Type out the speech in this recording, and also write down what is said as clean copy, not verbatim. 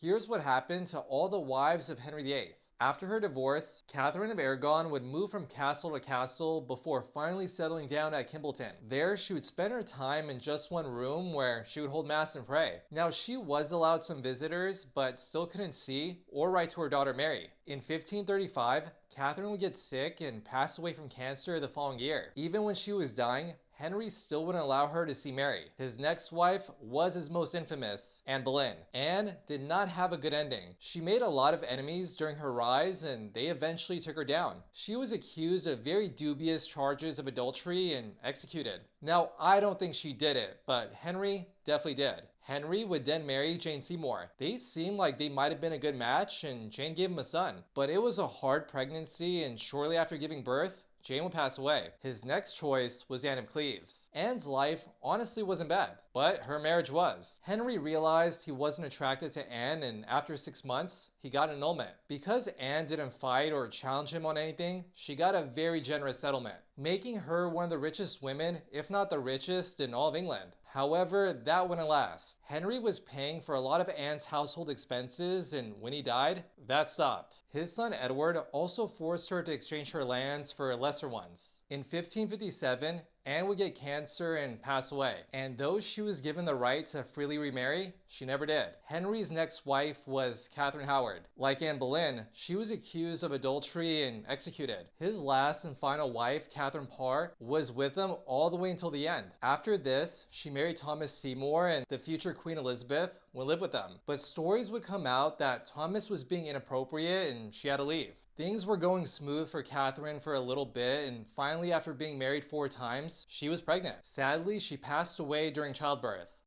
Here's what happened to all the wives of Henry VIII. After her divorce, Catherine of Aragon would move from castle to castle before finally settling down at Kimbleton. There, she would spend her time in just one room where she would hold mass and pray. Now, she was allowed some visitors, but still couldn't see or write to her daughter Mary. In 1535, Catherine would get sick and pass away from cancer the following year. Even when she was dying, Henry still wouldn't allow her to see Mary. His next wife was his most infamous, Anne Boleyn. Anne did not have a good ending. She made a lot of enemies during her rise and they eventually took her down. She was accused of very dubious charges of adultery and executed. Now, I don't think she did it, but Henry definitely did. Henry would then marry Jane Seymour. They seemed like they might have been a good match and Jane gave him a son. But it was a hard pregnancy and shortly after giving birth, Jane would pass away. His next choice was Anne of Cleves. Anne's life honestly wasn't bad, but her marriage was. Henry realized he wasn't attracted to Anne, and after 6 months, he got an annulment. Because Anne didn't fight or challenge him on anything, she got a very generous settlement, making her one of the richest women, if not the richest, in all of England. However, that wouldn't last. Henry was paying for a lot of Anne's household expenses, and when he died, that stopped. His son Edward also forced her to exchange her lands for lesser ones. In 1557, Anne would get cancer and pass away, and though she was given the right to freely remarry, she never did. Henry's next wife was Catherine Howard. Like Anne Boleyn, she was accused of adultery and executed. His last and final wife, Catherine Parr, was with him all the way until the end. After this, she married Thomas Seymour, and the future Queen Elizabeth would live with them. But stories would come out that Thomas was being inappropriate and she had to leave. Things were going smooth for Catherine for a little bit, and finally, after being married 4 times, she was pregnant. Sadly, she passed away during childbirth.